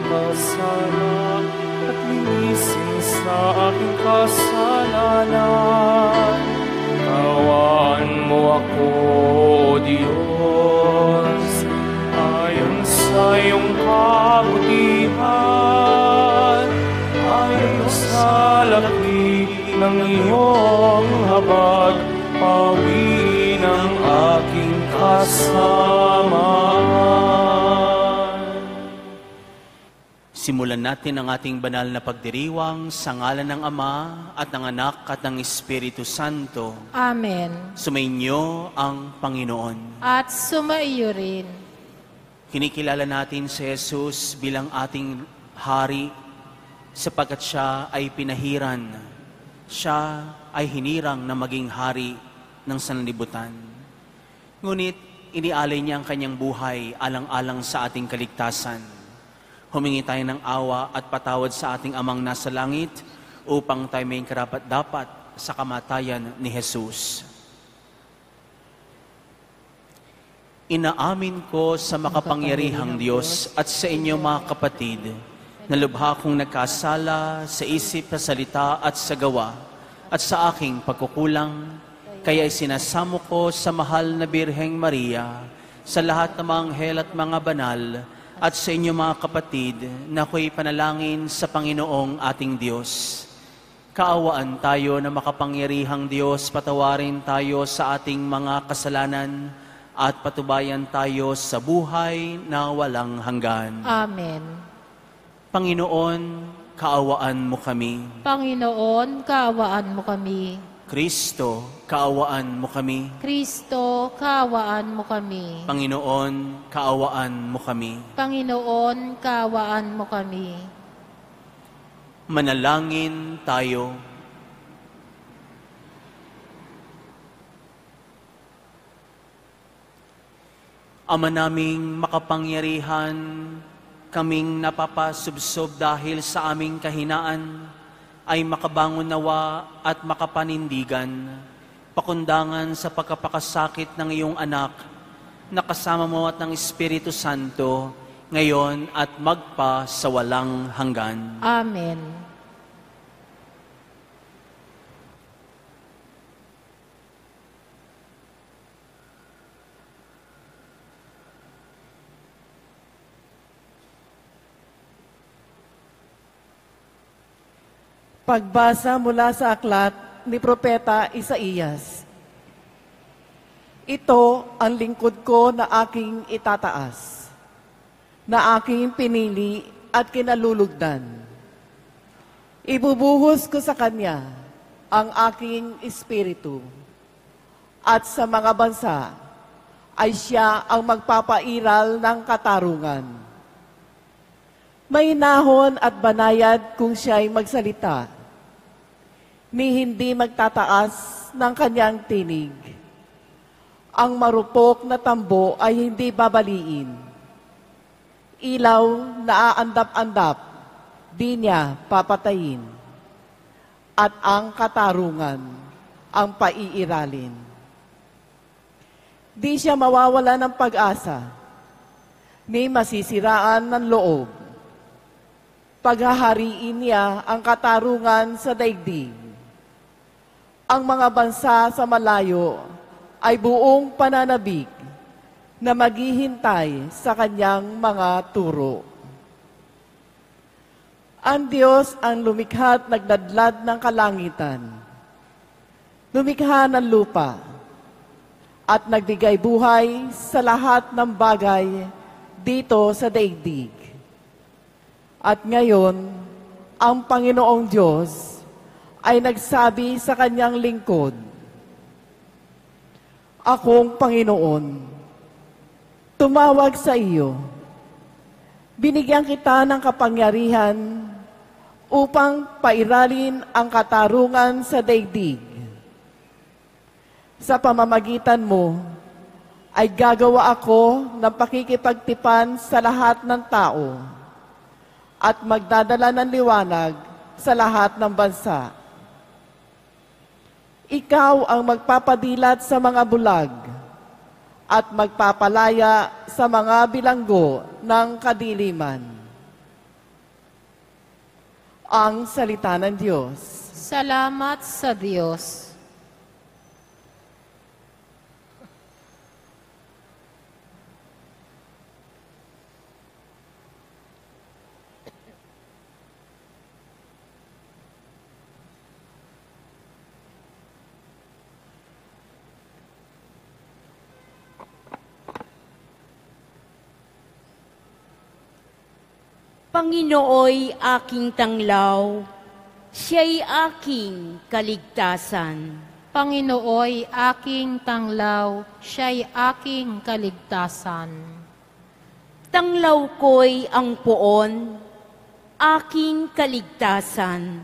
magpasala at linisin sa aking kasalanan. Kaawaan mo ako, O Diyos, ayon sa iyong kabutihan, ayon sa laki ng iyong habag, pawiin ang aking kasamaan. Simulan natin ang ating banal na pagdiriwang sa ngalan ng Ama at ng Anak at ng Espiritu Santo. Amen. Sumainyo ang Panginoon. At sumaiyo rin. Kinikilala natin si Jesus bilang ating hari sapagkat siya ay pinahiran. Siya ay hinirang na maging hari ng sanlibutan. Ngunit inialay niya ang kanyang buhay alang-alang sa ating kaligtasan. Humingi tayo ng awa at patawad sa ating Amang nasa langit upang tayo may karapat-dapat sa kamatayan ni Jesus. Inaamin ko sa makapangyarihang Diyos at sa inyo mga kapatid na lubha kong nagkasala sa isip, sa salita at sa gawa at sa aking pagkukulang, kaya isinasamo ko sa mahal na Birheng Maria, sa lahat ng mga anghel at mga banal, at sa inyo mga kapatid na ako'y panalangin sa Panginoong ating Diyos. Kaawaan tayo na makapangyarihang Diyos, patawarin tayo sa ating mga kasalanan at patubayan tayo sa buhay na walang hanggan. Amen. Panginoon, kaawaan mo kami. Panginoon, kaawaan mo kami. Kristo, kaawaan mo kami. Kristo, kaawaan mo kami. Panginoon, kaawaan mo kami. Panginoon, kaawaan mo kami. Manalangin tayo. Ama naming makapangyarihan, kaming napapasubsob dahil sa aming kahinaan, ay makabangon nawa at makapanindigan, pakundangan sa pagkapakasakit ng iyong anak, na kasama mo at ng Espiritu Santo, ngayon at magpa sa walang hanggan. Amen. Pagbasa mula sa aklat ni Propeta Isaías. Ito ang lingkod ko na aking itataas, na aking pinili at kinalulugdan. Ibubuhos ko sa kanya ang aking espiritu, at sa mga bansa ay siya ang magpapairal ng katarungan. May nahon at banayad kung siya'y magsalita, ni hindi magtataas ng kanyang tinig. Ang marupok na tambo ay hindi babaliin. Ilaw na aandap-andap, di niya papatayin. At ang katarungan, ang paiiralin. Di siya mawawala ng pag-asa, ni masisiraan ng loob. Paghahariin niya ang katarungan sa daigdig. Ang mga bansa sa malayo ay buong pananabik na maghihintay sa kanyang mga turo. Ang Diyos ang lumikha at nagladlad ng kalangitan, lumikha ng lupa, at nagbigay buhay sa lahat ng bagay dito sa daigdig. At ngayon, ang Panginoong Diyos ay nagsabi sa kanyang lingkod, Akong Panginoon, tumawag sa iyo. Binigyan kita ng kapangyarihan upang pairalin ang katarungan sa daigdig. Sa pamamagitan mo, ay gagawa ako ng pakikipagtipan sa lahat ng tao at magdadala ng liwanag sa lahat ng bansa. Ikaw ang magpapadilat sa mga bulag at magpapalaya sa mga bilanggo ng kadiliman. ang salita ng Diyos. Salamat sa Diyos. Panginooy aking tanglaw, siya'y aking kaligtasan. Panginooy aking tanglaw, siya'y aking kaligtasan. Tanglaw ko'y ang poon, aking kaligtasan.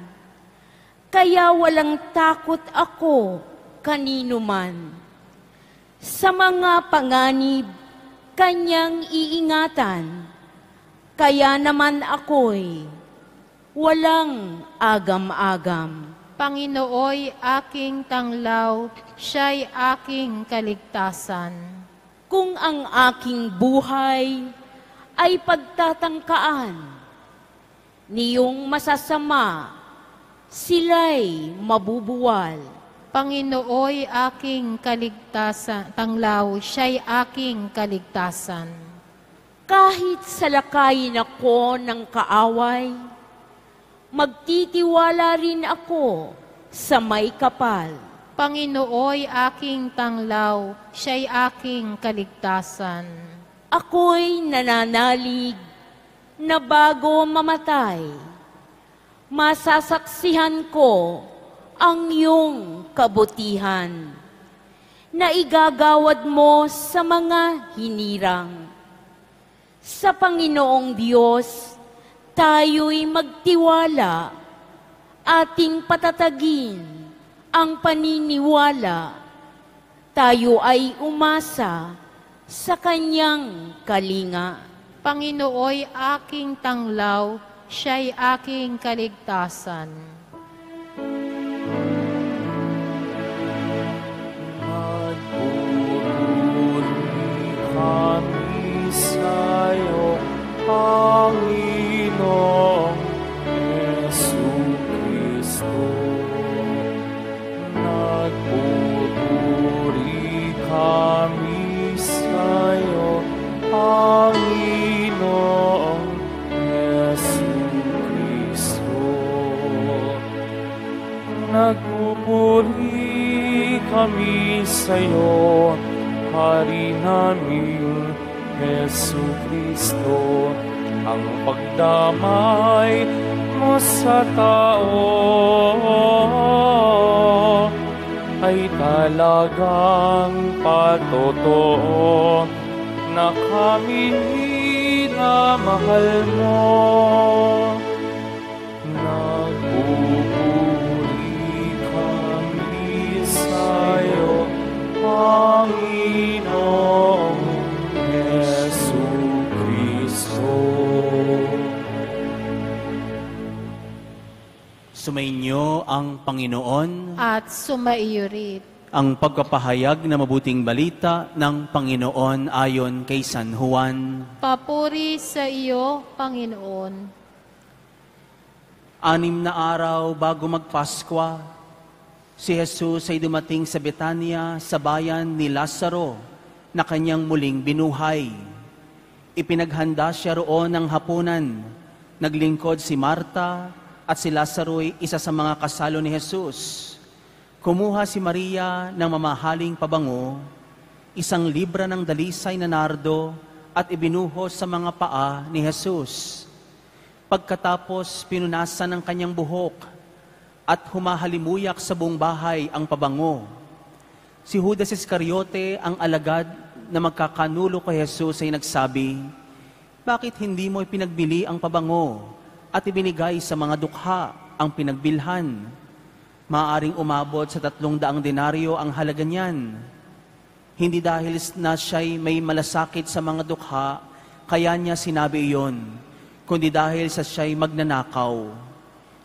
Kaya walang takot ako kanino man. Sa mga panganib, kanyang iingatan. Kaya naman ako'y walang agam-agam. Panginooy aking tanglaw, siya'y aking kaligtasan. Kung ang aking buhay ay pagtatangkaan, niyong masasama, sila'y mabubuwal. Panginooy aking kaligtasan, tanglaw, siya'y aking kaligtasan. Kahit salakayin ako ng kaaway, magtitiwala rin ako sa may kapal. Panginooy aking tanglaw, siya'y aking kaligtasan. Ako'y nananalig na bago mamatay, masasaksihan ko ang iyong kabutihan na igagawad mo sa mga hinirang. Sa Panginoong Diyos, tayo'y magtiwala, ating patatagin ang paniniwala. Tayo ay umasa sa Kanyang kalinga. Panginooy aking tanglaw, siya'y aking kaligtasan. Nagpupuri kami sa'yo, Panginoong Jesucristo. Nagpupuri kami sa'yo, Panginoong Jesucristo. Nagpupuri kami sa'yo, Hari naming Jesucristo, ang pagdamay mo sa tao ay talagang patotoo na kami minamahal mo. Nagpupuri kami sa'yo, Panginoong Jesucristo. Sumainyo ang Panginoon, At sumaiyo rin. ang pagpapahayag na mabuting balita ng Panginoon ayon kay San Juan. Papuri sa iyo, Panginoon. 6 na araw bago magpaskwa, si Jesus ay dumating sa Betania sa bayan ni Lazaro na kanyang muling binuhay. Ipinaghanda siya roon ng hapunan. Naglingkod si Marta at si Lazaro ay isa sa mga kasalo ni Jesus. Kumuha si Maria ng mamahaling pabango, 1 libra ng dalisay na nardo at ibinuhos sa mga paa ni Jesus. Pagkatapos pinunasan ng kanyang buhok at humahalimuyak sa buong bahay ang pabango. Si Judas Iscariote, ang alagad na magkakanulo kay Jesus, ay nagsabi, "Bakit hindi mo ipinagbili ang pabango at ibinigay sa mga dukha ang pinagbilhan? Maaring umabot sa 300 denaryo ang halaga niyan." Hindi dahil na siya'y may malasakit sa mga dukha, kaya niya sinabi iyon, kundi dahil sa siya'y magnanakaw.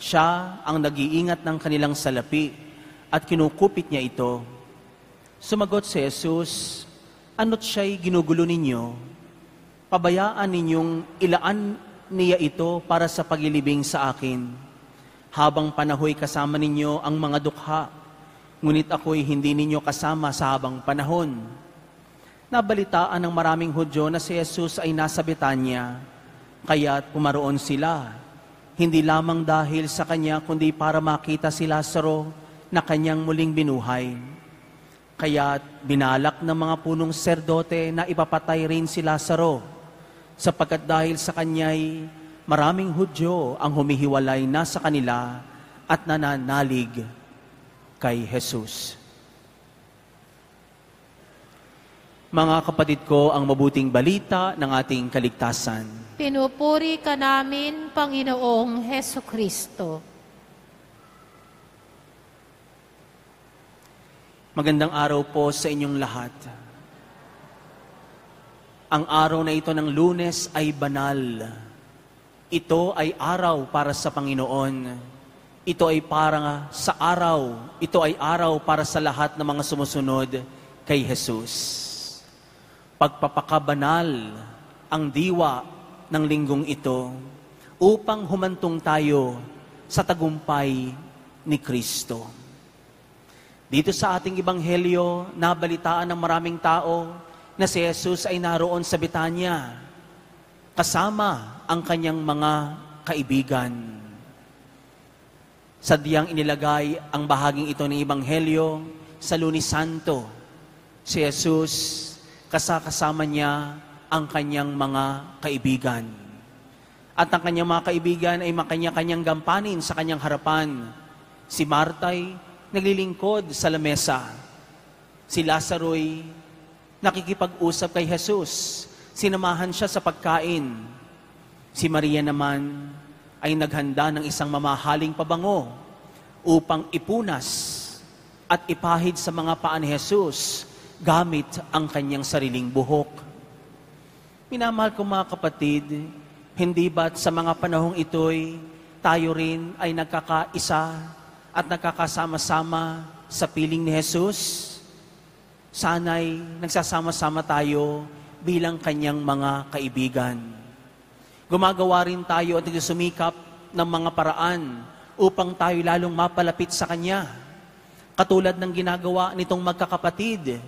Siya ang nag-iingat ng kanilang salapi at kinukupit niya ito. Sumagot si Jesus, "Ano't siya'y ginugulo ninyo? Pabayaan ninyong ilaan niya ito para sa paglilibing sa akin. Habang panahoy kasama ninyo ang mga dukha, ngunit ako'y hindi ninyo kasama sa habang panahon. Nabalitaan ng maraming Hudyo na si Jesus ay nasa Betanya, kaya't pumaroon sila. Hindi lamang dahil sa kanya, kundi para makita si Lazaro na kanyang muling binuhay. Kaya't binalak ng mga punong serdote na ipapatay rin si Lazaro, sapagkat dahil sa kanya'y maraming Hudyo ang humihiwalay na sa kanila at nananalig kay Jesus. Mga kapatid ko, ang mabuting balita ng ating kaligtasan. Pinupuri ka namin, Panginoong Heso Kristo. Magandang araw po sa inyong lahat. Ang araw na ito ng Lunes ay banal. Ito ay araw para sa Panginoon. Ito ay para sa araw. Ito ay araw para sa lahat ng mga sumusunod kay Jesus. Pagpapakabanal ang diwa ng linggong ito upang humantong tayo sa tagumpay ni Kristo. Dito sa ating ebanghelyo, nabalitaan ng maraming tao na si Jesus ay naroon sa Betanya kasama ang kanyang mga kaibigan. Sadyang inilagay ang bahaging ito ng ebanghelyo sa Lunes Santo. Si Jesus, kasama niya ang kanyang mga kaibigan. At ang kanyang mga kaibigan ay makanya-kanyang gampanin sa kanyang harapan. Si Marta'y naglilingkod sa lamesa. Si Lazaro'y nakikipag-usap kay Jesus. Sinamahan siya sa pagkain. Si Maria naman ay naghanda ng isang mamahaling pabango upang ipunas at ipahid sa mga paa ni Jesus gamit ang kanyang sariling buhok. Minamahal ko mga kapatid, hindi ba't sa mga panahong ito'y tayo rin ay nagkakaisa at nagkakasama-sama sa piling ni Jesus? Sana'y nagsasama-sama tayo bilang kanyang mga kaibigan. Gumagawa rin tayo at nagsumikap ng mga paraan upang tayo lalong mapalapit sa kanya. Katulad ng ginagawa nitong magkakapatid,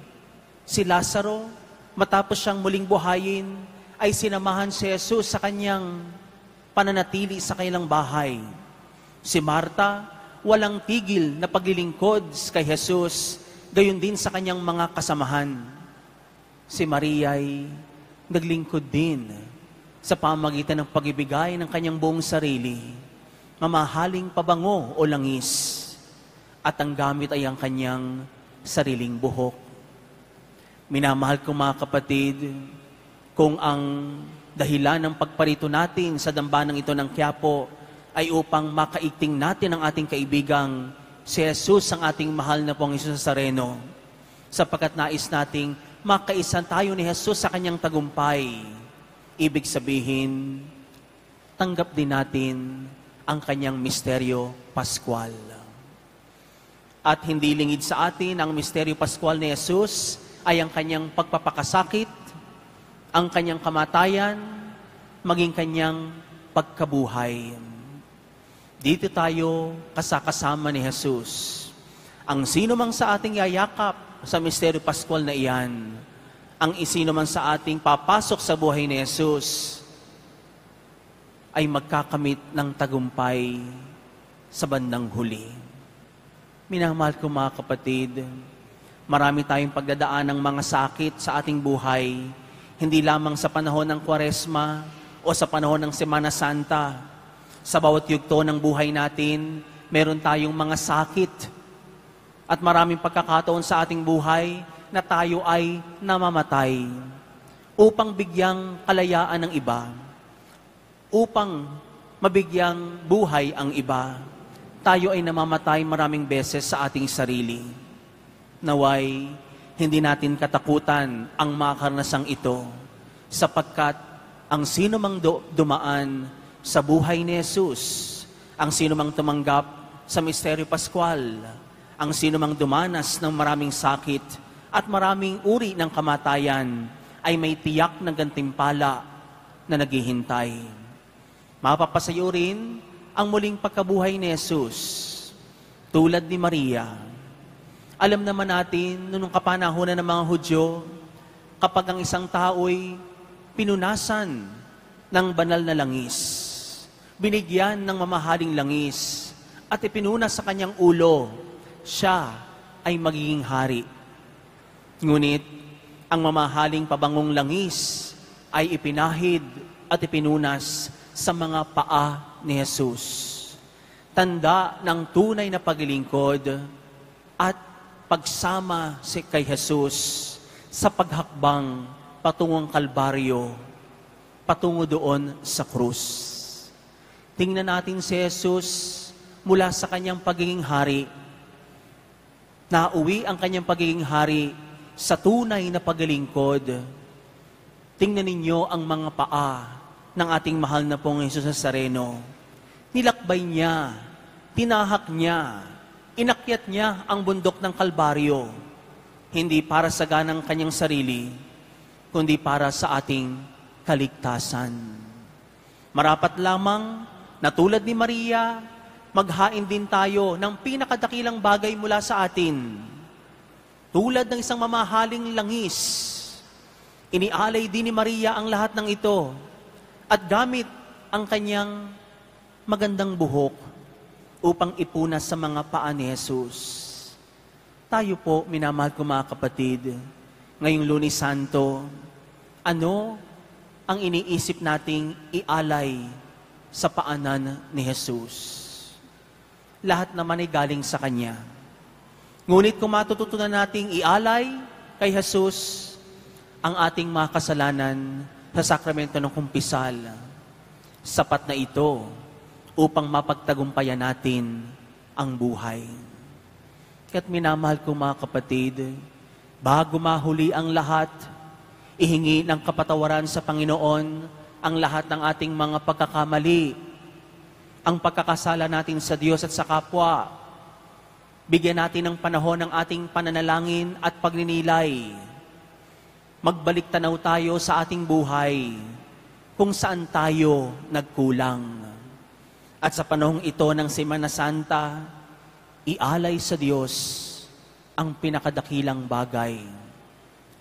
si Lazaro, matapos siyang muling buhayin, ay sinamahan si Jesus sa kanyang pananatili sa kanilang bahay. Si Marta, walang tigil na paglilingkod kay Jesus, gayon din sa kanyang mga kasamahan. Si Maria ay naglingkod din sa pamagitan ng pag-ibigay ng kanyang buong sarili, mamahaling pabango o langis, at ang gamit ay ang kanyang sariling buhok. Minamahal ko mga kapatid, kung ang dahilan ng pagparito natin sa dambanang ito ng Quiapo ay upang makaigting natin ang ating kaibigang si Jesus, ang ating mahal na pong Jesus Nazareno, sapagkat nais nating makaisan tayo ni Jesus sa kanyang tagumpay. Ibig sabihin, tanggap din natin ang kanyang misteryo Pascual. At hindi lingid sa atin ang misteryo Pascual ni Jesus ay ang kanyang pagpapakasakit, ang kanyang kamatayan, maging kanyang pagkabuhay. Dito tayo kasakasama ni Jesus. Ang sino mang sa ating yayakap sa misteryo Pascual na iyan, ang isino man sa ating papasok sa buhay ni Jesus, ay magkakamit ng tagumpay sa bandang huli. Minamahal ko mga kapatid, marami tayong pagdadaan ng mga sakit sa ating buhay, hindi lamang sa panahon ng Kwaresma o sa panahon ng Semana Santa. Sa bawat yugto ng buhay natin, meron tayong mga sakit. At maraming pagkakataon sa ating buhay na tayo ay namamatay upang bigyang kalayaan ng iba, upang mabigyang buhay ang iba. Tayo ay namamatay maraming beses sa ating sarili. Naway, hindi natin katakutan ang mga karnasang ito, sapagkat ang sino mang dumaan sa buhay ni Jesus, ang sino mang tumanggap sa misteryo Pascual, ang sino mang dumanas ng maraming sakit at maraming uri ng kamatayan, ay may tiyak na gantimpala na naghihintay. Mapapasayo rin ang muling pagkabuhay ni Jesus. Tulad ni Maria. Alam naman natin, noong kapanahonan ng mga Hudyo, kapag ang isang tao'y pinunasan ng banal na langis, binigyan ng mamahaling langis, at ipinunas sa kanyang ulo, siya ay magiging hari. Ngunit, ang mamahaling pabangong langis ay ipinahid at ipinunas sa mga paa ni Jesus. Tanda ng tunay na paglilingkod at pagsama kay Jesus sa paghakbang patungong Kalbaryo, patungo doon sa krus. Tingnan natin si Jesus mula sa kanyang pagiging hari. Nauwi ang kanyang pagiging hari sa tunay na paglilingkod. Tingnan ninyo ang mga paa ng ating mahal na pong Jesus Nazareno. Nilakbay niya, tinahak niya, inakyat niya ang bundok ng Kalbaryo. Hindi para sa ganang kanyang sarili, kundi para sa ating kaligtasan. Marapat lamang na tulad ni Maria, maghain din tayo ng pinakadakilang bagay mula sa atin. Tulad ng isang mamahaling langis, inialay din ni Maria ang lahat ng ito at gamit ang kanyang magandang buhok upang ipunas sa mga paa ni Jesus. Tayo po, minamahal ko mga kapatid, ngayong Lunes Santo, ano ang iniisip nating ialay sa paanan ni Jesus? Lahat naman ay galing sa Kanya. Ngunit kung matututunan nating ialay kay Jesus ang ating mga kasalanan sa sakramento ng kumpisal, sapat na ito upang mapagtagumpayan natin ang buhay. Kaya't minamahal ko mga kapatid, bago mahuli ang lahat, ihingi ng kapatawaran sa Panginoon ang lahat ng ating mga pagkakamali, ang pagkakasala natin sa Diyos at sa kapwa. Bigyan natin ng panahon ng ating pananalangin at pagninilay. Magbalik tanaw tayo sa ating buhay kung saan tayo nagkulang. At sa panahong ito ng Semana Santa, ialay sa Diyos ang pinakadakilang bagay.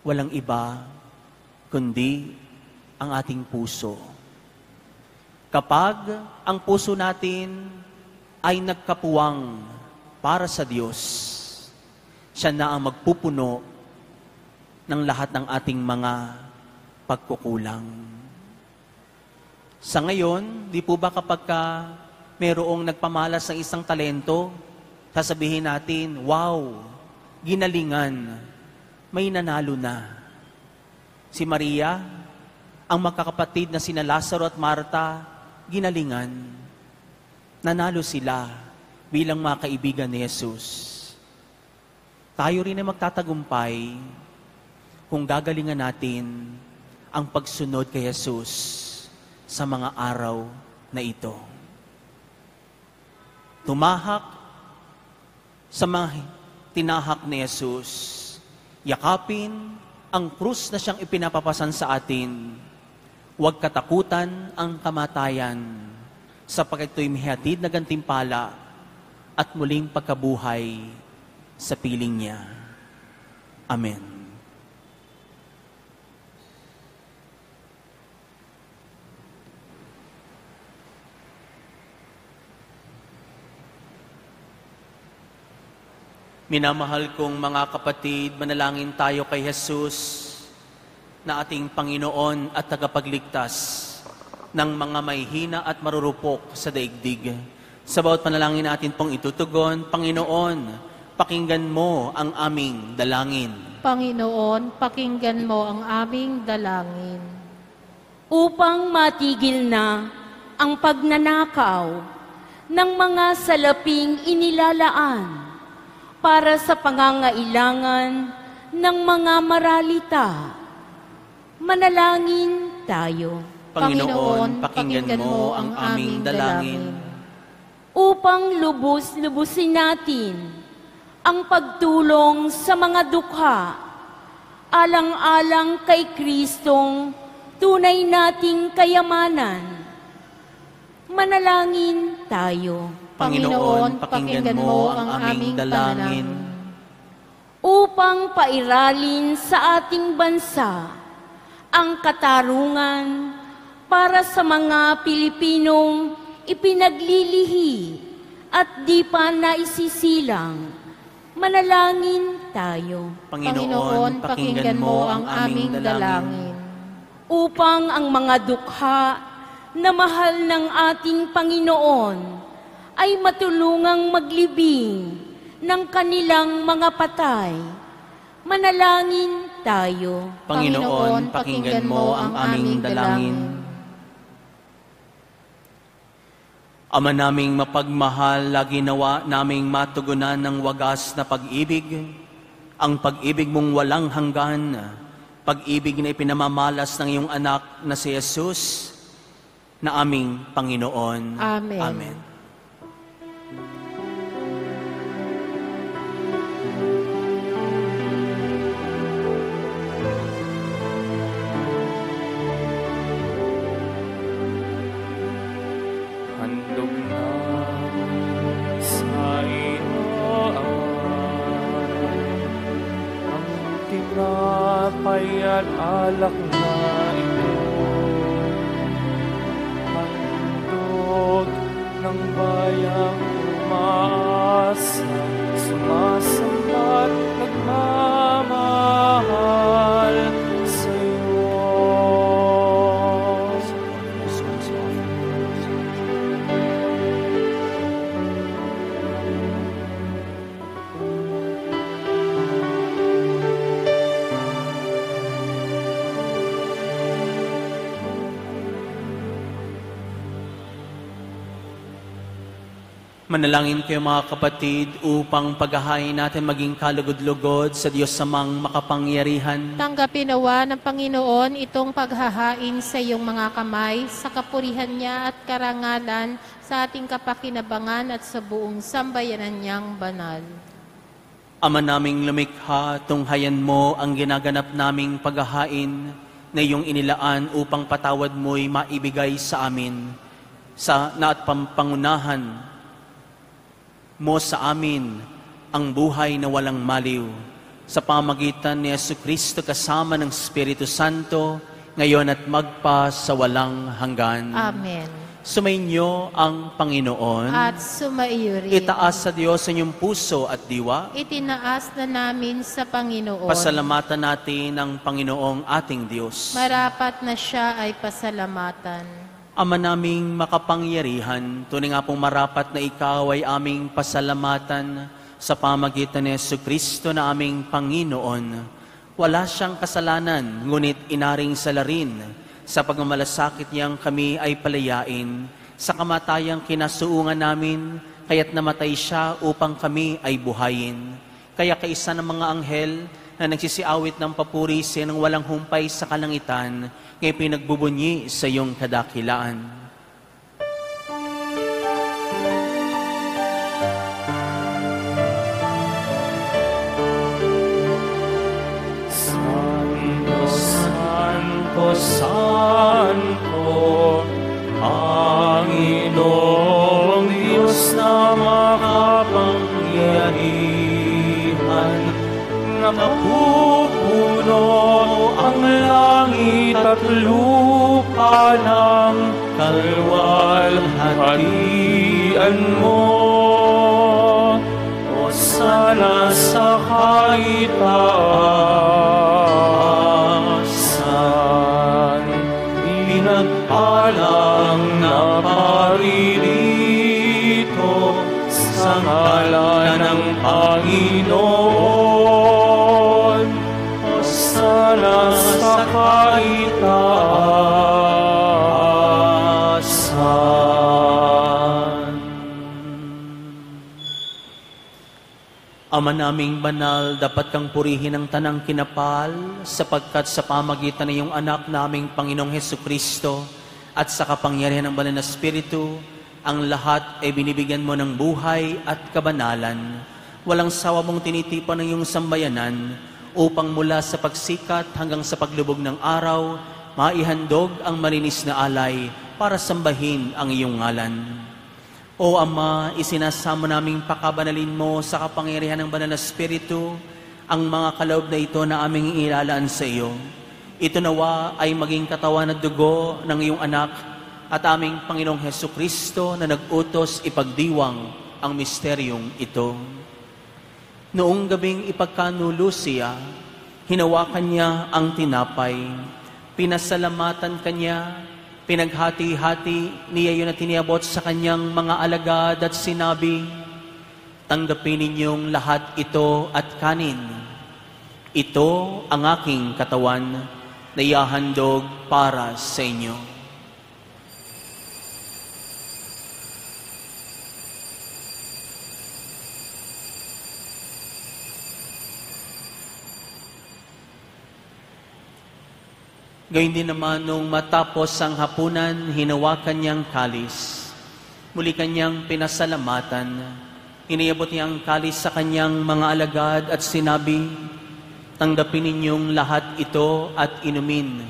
Walang iba kundi ang ating puso. Kapag ang puso natin ay nagkapuwang para sa Diyos, siya na ang magpupuno ng lahat ng ating mga pagkukulang. Sa ngayon, di po ba kapag mayroong nagpamalas ng isang talento, sasabihin natin, wow, ginalingan, may nanalo na. Si Maria, ang magkakapatid na sina Lazaro at Marta, ginalingan. Nanalo sila bilang mga kaibigan ni Jesus. Tayo rin ay magtatagumpay kung gagalingan natin ang pagsunod kay Jesus sa mga araw na ito. Tumahak sa mga tinahak ni Jesus, yakapin ang krus na siyang ipinapapasan sa atin. Huwag katakutan ang kamatayan, sapagkat ito'y may hatid na gantimpala at muling pagkabuhay sa piling niya. Amen. Minamahal kong mga kapatid, manalangin tayo kay Jesus na ating Panginoon at tagapagligtas ng mga may hina at marurupok sa daigdig. Sa bawat panalangin natin pong itutugon, Panginoon, pakinggan mo ang aming dalangin. Panginoon, pakinggan mo ang aming dalangin. Upang matigil na ang pagnanakaw ng mga salaping inilalaan para sa pangangailangan ng mga maralita. Manalangin tayo. Panginoon, pakinggan mo ang aming dalangin. Upang lubos-lubusin natin ang pagtulong sa mga dukha, alang-alang kay Kristong tunay nating kayamanan. Manalangin tayo. Panginoon, pakinggan mo ang aming dalangin. Upang pairalin sa ating bansa ang katarungan para sa mga Pilipinong ipinaglilihi at di pa naisisilang, manalangin tayo. Panginoon, pakinggan mo ang aming dalangin. Upang ang mga dukha na mahal ng ating Panginoon ay matulungang maglibing ng kanilang mga patay, manalangin tayo. Panginoon, pakinggan mo ang aming dalangin. Ama naming mapagmahal, lagi nawa naming matugunan ng wagas na pag-ibig, ang pag-ibig mong walang hanggan, pag-ibig na ipinamamalas ng iyong anak na si Jesus, na aming Panginoon. Amen. Amen. Handog na sa iyo ang tinapay at alak na ito. Handog ng bayang umaasa, sumasambat, nagmamahal sa iyo. Manalangin kayo mga kapatid upang paghahain natin maging kalugod-lugod sa Diyos samang makapangyarihan. Tanggapin nawa ng Panginoon itong paghahain sa iyong mga kamay, sa kapurihan niya at karangalan, sa ating kapakinabangan at sa buong sambayanan niyang banal. Ama naming lumikha, tunghayan mo ang ginaganap naming paghahain na iyong inilaan upang patawad mo'y maibigay sa amin sa naat pampangunahan mo sa amin ang buhay na walang maliw sa pamagitan ni Jesucristo kasama ng Espiritu Santo ngayon at magpa sa walang hanggan. Amen. Sumainyo ang Panginoon. At sumaiyo rin. Itaas sa Diyos ang inyong puso at diwa. Itinaas na namin sa Panginoon. Pasalamatan natin ang Panginoong ating Diyos. Marapat na siya ay pasalamatan. Ama naming makapangyarihan, tunay nga pong marapat na ikaw ay aming pasalamatan sa pamagitan ni Jesucristo na aming Panginoon. Wala siyang kasalanan, ngunit inaring salarin. Sa pagmamalasakit niyang kami ay palayain. Sa kamatayang kinasuungan namin, kaya't namatay siya upang kami ay buhayin. Kaya kaisa ng mga anghel na nagsisiawit ng papuri sa ng walang humpay sa kalangitan, ngayon pinagbubunyi sa iyong kadakilaan. Santo, Santo, Santo, Panginoong Diyos na makapangyarihan, napupuno ang langit at lupa ng kalwalhatian mo. O sana sa kaitaasan, pinagpalang naparirito sa ngalan ng Panginoon. O sana sa kaitaasan. Ama naming banal, dapat kang purihin ang tanang kinapal, sapagkat sa pamagitan ng iyong anak naming Panginoong Hesukristo at sa kapangyarihan ng Banal na Espiritu, ang lahat ay binibigyan mo ng buhay at kabanalan. Walang sawa mong tinitipan ng iyong sambayanan, upang mula sa pagsikat hanggang sa paglubog ng araw, maihandog ang malinis na alay para sambahin ang iyong ngalan. O Ama, isinasamo naming pakabanalin mo sa kapangyarihan ng Banal na Espiritu ang mga kaloob na ito na aming ilalaan sa iyo. Ito nawa ay maging katawan at dugo ng iyong anak at aming Panginoong Hesukristo na nag-utos ipagdiwang ang misteryong ito. Noong gabing ipagkanulo siya, hinawakan niya ang tinapay, pinasalamatan kanya, pinaghati-hati niya yun at tiniabot sa kanyang mga alagad at sinabi, tanggapin ninyong lahat ito at kanin. Ito ang aking katawan na ihahandog para sa inyo. Gayun din naman nung matapos ang hapunan, hinawakan niyang kalis. Muli kanyang pinasalamatan. Iniabot niya ang kalis sa kanyang mga alagad at sinabi, tanggapin ninyong lahat ito at inumin.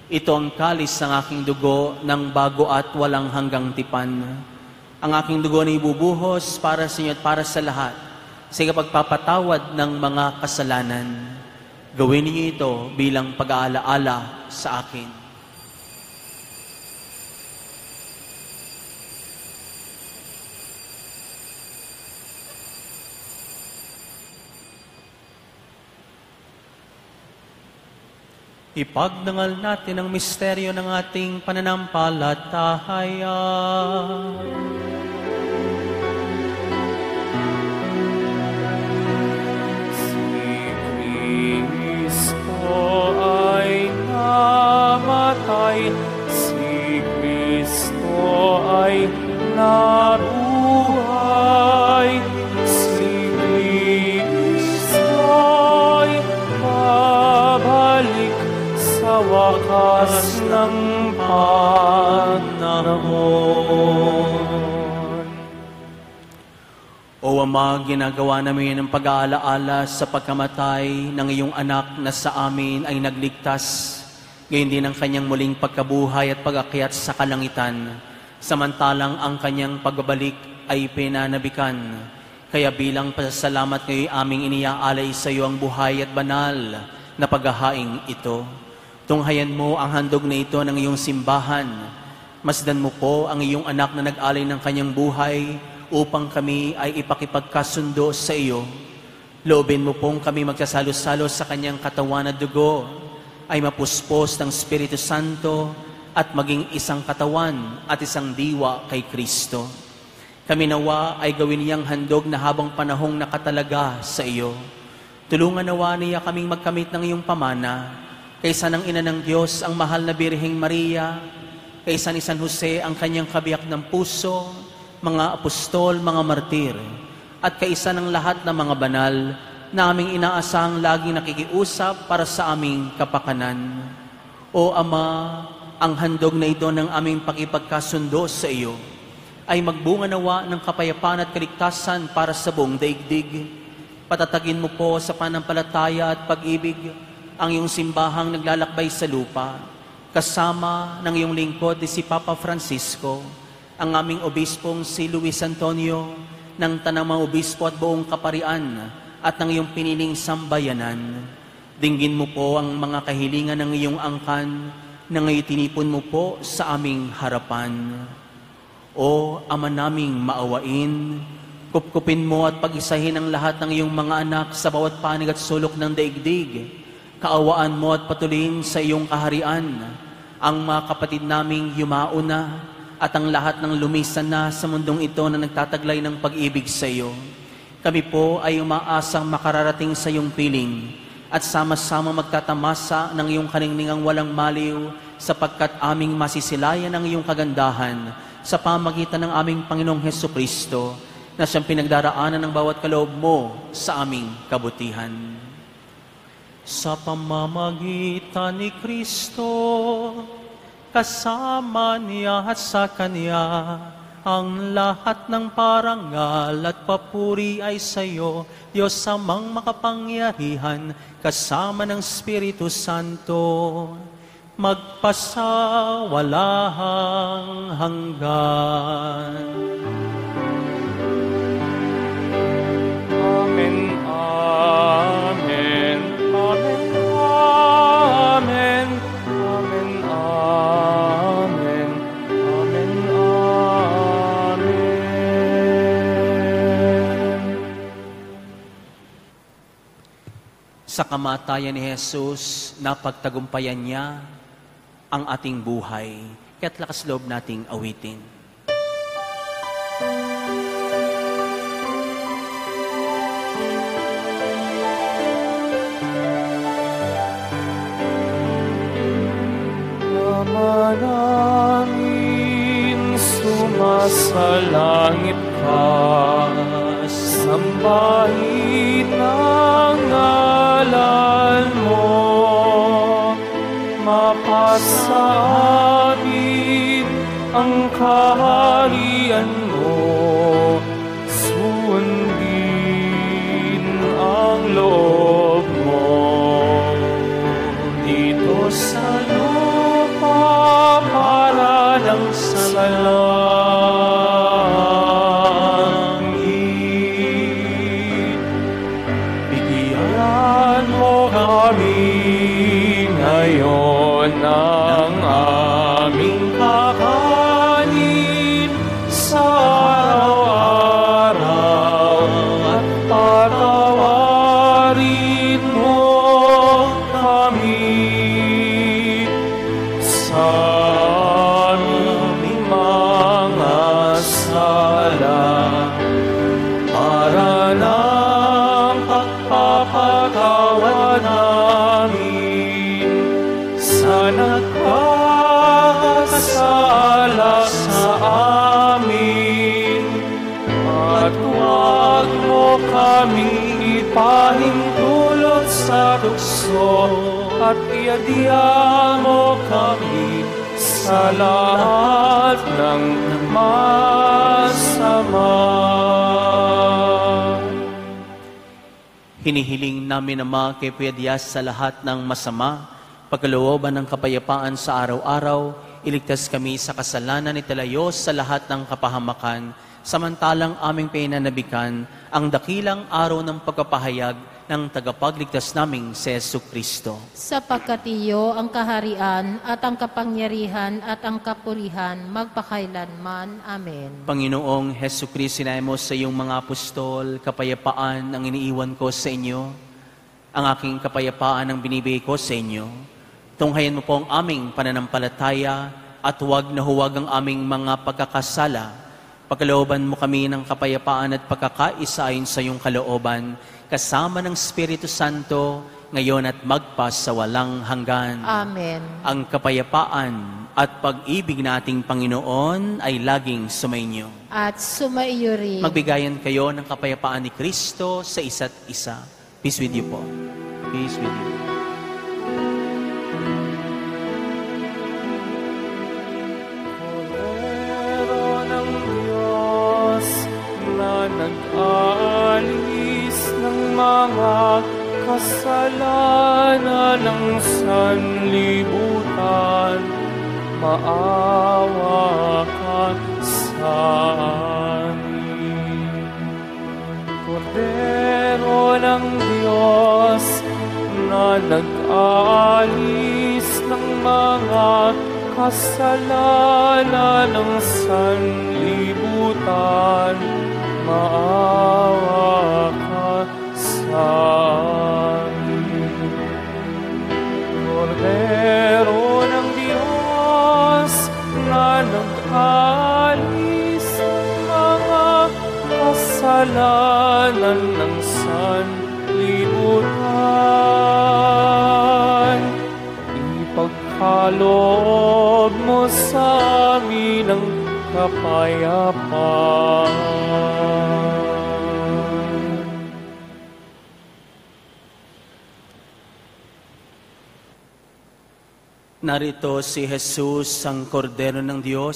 Ito ang kalis ng aking dugo ng bago at walang hanggang tipan. Ang aking dugo na ibubuhos para sa inyo at para sa lahat sa pagpapatawad ng mga kasalanan. Gawin niyo ito bilang pag-aalaala sa akin. Ipagdangal natin ang misteryo ng ating pananampalataya. Si Kristo ay nabuhay, si Kristo ay babalik sa wakas ng panahon. O Ama, ginagawa namin ang pag-aalaala sa pagkamatay ng iyong anak na sa amin ay nagligtas. Gayon din ang kanyang muling pagkabuhay at pag-akyat sa kalangitan, samantalang ang kanyang pagbabalik ay pinanabikan. Kaya bilang pasasalamat ngayon aming iniaalay sa iyo ang buhay at banal na paghahaing ito. Tunghayan mo ang handog na ito ng iyong simbahan. Masdan mo po ang iyong anak na nag-alay ng kanyang buhay upang kami ay ipakipagkasundo sa iyo. Loobin mo pong kami magsasalo-salo sa kanyang katawan at dugo, ay mapuspos ng Espiritu Santo at maging isang katawan at isang diwa kay Kristo. Kami nawa ay gawin niyang handog na habang panahong nakatalaga sa iyo. Tulungan nawa niya kaming magkamit ng iyong pamana, kaysa ng Ina ng Diyos ang mahal na Birheng Maria, kaysa ni San Jose ang kanyang kabiyak ng puso, mga apostol, mga martir, at kaysa ng lahat ng mga banal na aming inaasahang laging nakikiusap para sa aming kapakanan. O Ama, ang handog na ito ng aming pakipagkasundo sa iyo ay magbunga nawa ng kapayapaan at kaligtasan para sa buong daigdig. Patatagin mo po sa panampalataya at pag-ibig ang iyong simbahang naglalakbay sa lupa, kasama ng iyong lingkod si Papa Francisco, ang aming obispong si Luis Antonio, ng tanang mga obispo at buong kaparian, at ng iyong piniling sambayanan. Dinggin mo po ang mga kahilingan ng iyong angkan na ngayon tinipon mo po sa aming harapan. O Ama naming maawain, kupkupin mo at pag-isahin ang lahat ng iyong mga anak sa bawat panig at sulok ng daigdig. Kaawaan mo at patuloyin sa iyong kaharian ang mga kapatid naming yumao na at ang lahat ng lumisan na sa mundong ito na nagtataglay ng pag-ibig sa iyo. Kami po ay umaasang makararating sa iyong piling at sama-sama magtatamasa ng iyong kaningningang walang maliw sapagkat aming masisilayan ang iyong kagandahan sa pamagitan ng aming Panginoong Hesukristo na siyang pinagdaraanan ng bawat kaloob mo sa aming kabutihan. Sa pamamagitan ni Kristo, kasama niya at sa Kanya, ang lahat ng parangal at papuri ay sa iyo, Diyos Amang makapangyarihan, kasama ng Espiritu Santo, magpasawalahang hanggan. Amen, amen, amen, amen, amen, amen, amen, amen. Sa kamatayan ni Jesus, napagtagumpayan niya ang ating buhay. Kaya't lakas loob nating awitin. Ama namin, sumasalangit ka, sambahin ang ngalan mo, mapasa amin ang kaharian mo, sundin ang loob mo. Dito sa lupa para lang sa langit, bigyan mo kami ngayon ng aming kakanin sa araw-araw, at patawarin mo kami sa aming mga sala, para ng pagpapatawad namin sa nagkakasala sa amin, at huwag mo kaming ipahintulot sa tukso, at iadya mo kami sa lahat ng masama. Hinihiling namin, Ama, kay Kuya Diaz sa lahat ng masama, pagkalooban ng kapayapaan sa araw-araw, iligtas kami sa kasalanan, italayos sa lahat ng kapahamakan, samantalang aming pinanabikan ang dakilang araw ng pagpapahayag ng tagapagligtas naming si Jesucristo. Sapagkat iyo ang kaharian at ang kapangyarihan at ang kapurihan magpakailanman. Amen. Panginoong Jesucristo, sinabi mo sa iyong mga apostol, kapayapaan ang iniiwan ko sa inyo, ang aking kapayapaan ang binibigay ko sa inyo. Tunghayan mo po ang aming pananampalataya at huwag na huwag ang aming mga pagkakasala. Pagkalooban mo kami ng kapayapaan at pagkakaisa ayon sa iyong kalooban, kasama ng Espiritu Santo, ngayon at magpasawalang hanggan. Amen. Ang kapayapaan at pag-ibig nating Panginoon ay laging sumainyo. At sumaiyo rin. Magbigayan kayo ng kapayapaan ni Kristo sa isa't isa. Peace with you po. Peace with you. Cordero ng Diyos na nag-alis ng mga kasalanan ng sanlibutan, maawa ka sa amin. Cordero ng Diyos na nag-alis ng mga kasalanan ng sanlibutan, maawa ka sa amin. Cordero ng Diyos na nag-alis mga kasalanan ng sanlibutan, ipagkaloob mo sa amin ang kapayapaan. Narito si Jesus, ang Kordero ng Diyos,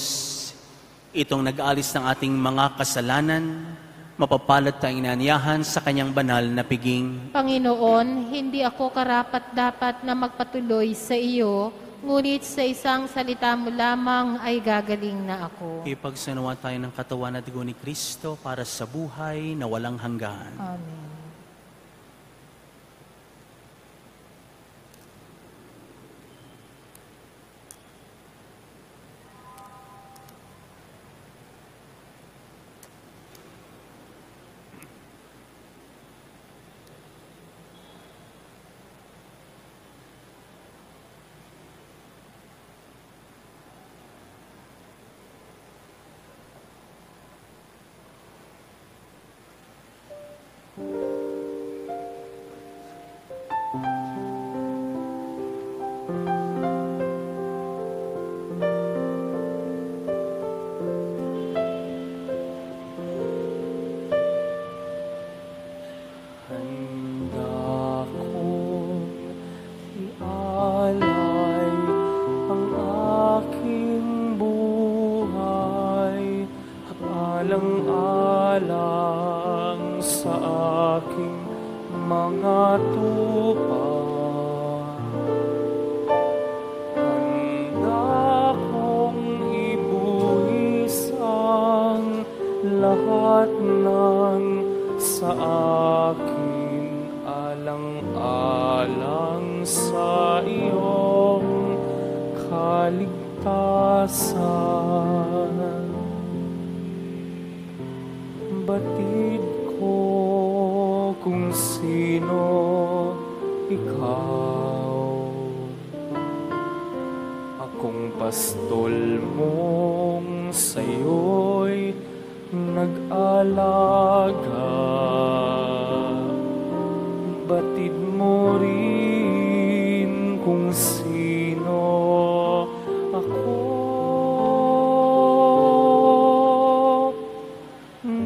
itong nag-alis ng ating mga kasalanan, mapapalad tayong inanyahan sa kanyang banal na piging. Panginoon, hindi ako karapat-dapat na magpatuloy sa iyo, Ngunit sa isang salita mo lamang ay gagaling na ako. Ipagsanawaan tayo ng katawan at dugo ni Kristo para sa buhay na walang hanggan. Amen. Handa kong ialay ang aking buhay, alang-alang sa aking mga tupa. Handa kong ibuwis ang lahat ng sa akin, alang-alang sa iyong kaligtasan. Batid ko kung sino ikaw, akong pastol mong sa'yo'y nag-alaga. Batid mo rin kung sino ako,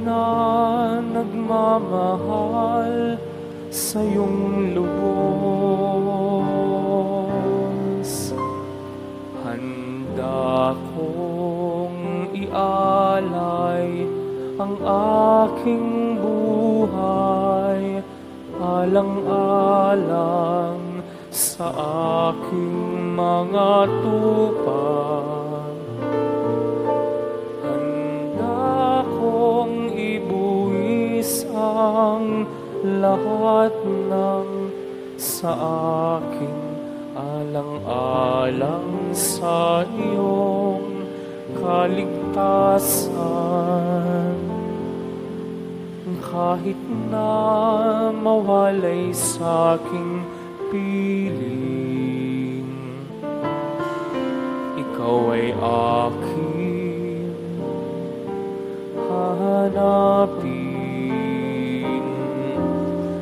na nagmamahal sa iyong lubos. Handa kong ialay ang aking buhay, alang-alang sa aking mga tupa. Handa kong ibuwis ang lahat ng sa akin, alang-alang sa iyong kaligtasan. Kahit na mawalay sa aking piling, ikaw ay aking hahanapin.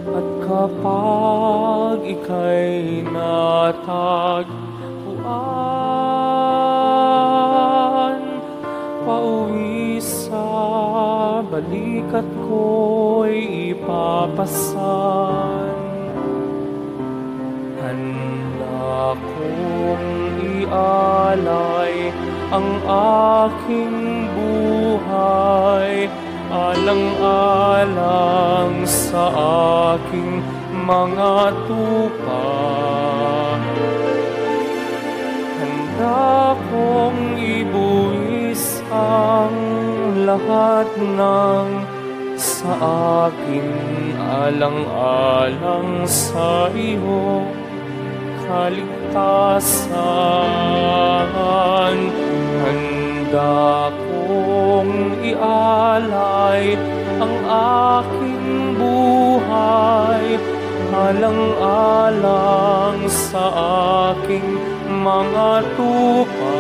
At kapag ika'y natagpuan, pauwi sa balikat ko'y ipapasan. Handa kong ialay ang aking buhay, alang-alang sa aking mga tupa. Handa kong ibuwis ang lahat ng sa akin, alang-alang sa iyong kaligtasan. Handa kong ialay ang aking buhay, alang-alang sa aking mga tupa.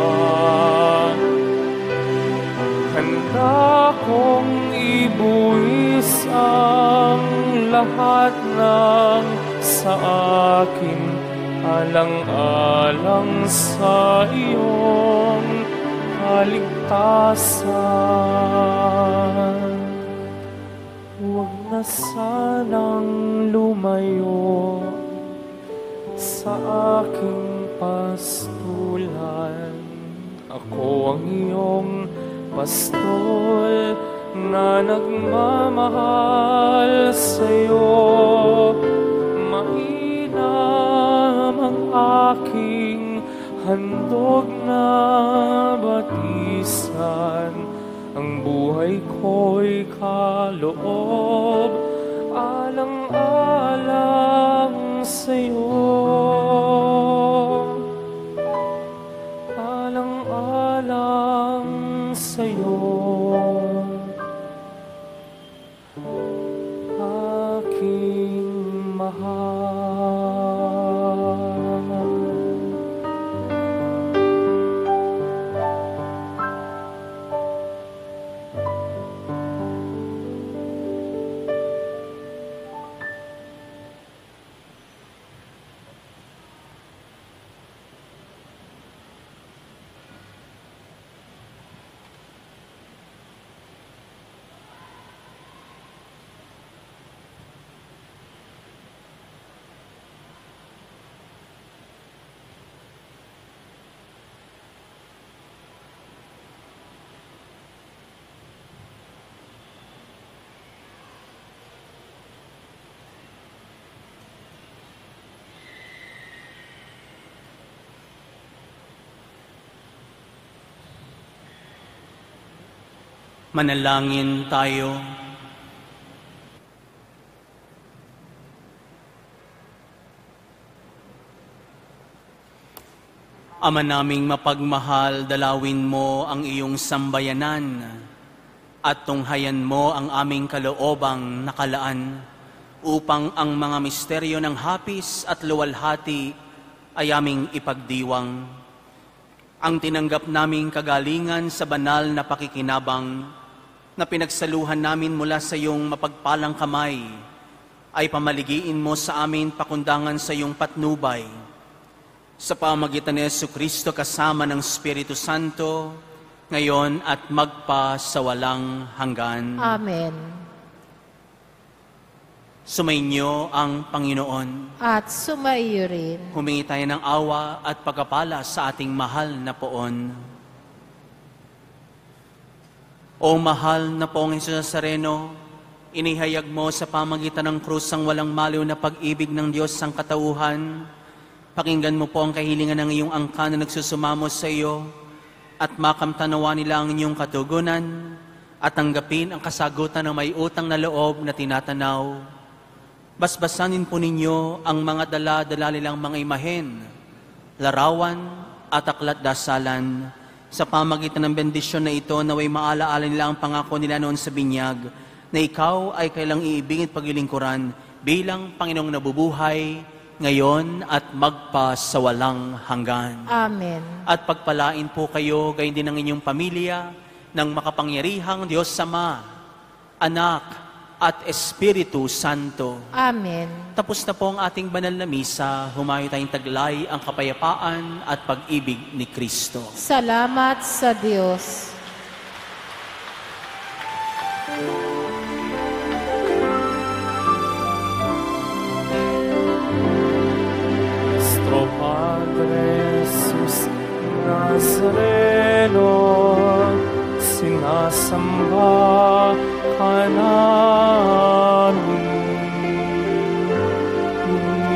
Handa kong ibuwis ang lahat ng sa akin, alang-alang sa iyong kaligtasan. Huwag na sanang lumayo sa aking pastulan. Ako ang iyong pastol na nagmamahal sa'yo. Mainam ang aking handog na batisan, ang buhay ko'y kaloob, alang-alang sa'yo. Alang-alang sa'yo, aking mahal. Manalangin tayo. Ama naming mapagmahal, dalawin mo ang iyong sambayanan at tunghayan mo ang aming kaloobang nakalaan upang ang mga misteryo ng hapis at luwalhati ay aming ipagdiwang. Ang tinanggap naming kagalingan sa banal na pakikinabang na pinagsaluhan namin mula sa iyong mapagpalang kamay, ay pamaligiin mo sa amin pakundangan sa iyong patnubay. Sa pamagitan ni Jesucristo kasama ng Espiritu Santo, ngayon at magpa sa walang hanggan. Amen. Sumainyo ang Panginoon. At sumaiyo rin. Humingi tayo ng awa at pagpapala sa ating mahal na poon. O mahal na Poong Hesus Nazareno, inihayag mo sa pamagitan ng krus ang walang maliw na pag-ibig ng Diyos ang katauhan. Pakinggan mo po ang kahilingan ng iyong angkan na nagsusumamo sa iyo at makamtanawa nila ang inyong katugunan at tanggapin ang kasagutan ng may utang na loob na tinatanaw. Basbasanin po ninyo ang mga dala-dala nilang mga imahen, larawan at aklat dasalan. Sa pamagitan ng bendisyon na ito, naway maalaala nila ang pangako nila noon sa binyag, na ikaw ay kailang iibigin at paglilingkuran bilang Panginoong nabubuhay, ngayon at magpa sa walang hanggan. Amen. At pagpalain po kayo, gayon din ang inyong pamilya, ng makapangyarihang Diyos Ama, Anak, at Espiritu Santo. Amen. Tapos na po ang ating banal na misa, humayo tayong taglay ang kapayapaan at pag-ibig ni Kristo. Salamat sa Diyos. Nuestro Padre Jesus Nazareno, sinasamba ka namin.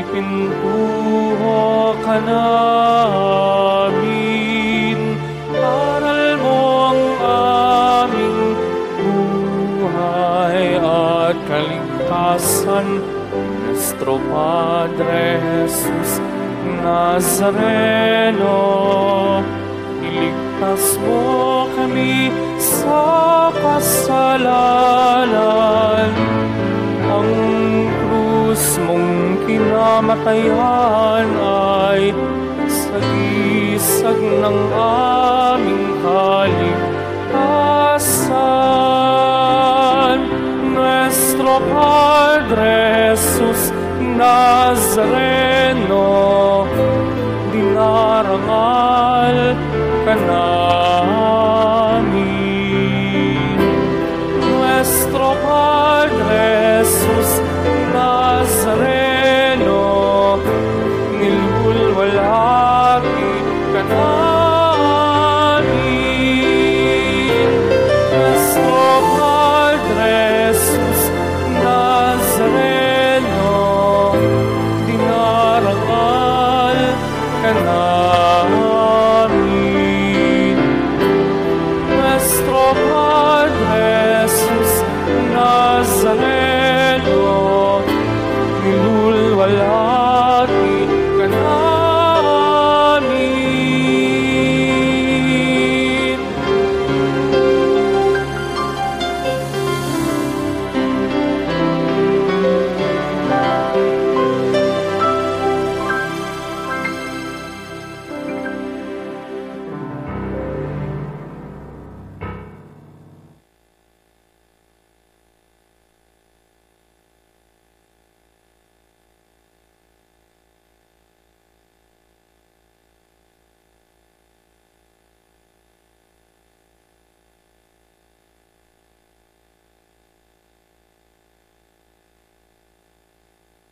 Ipintuho ka namin, aral mo ang aming buhay at kaligtasan. Nuestro Padre Jesus Nazareno, iligtas mo kami sa kasalanan. Ang krus mong kinamatayan ay sagisag ng aming kaligtasan. Nuestro Padre Jesus Nazareno, dinarangal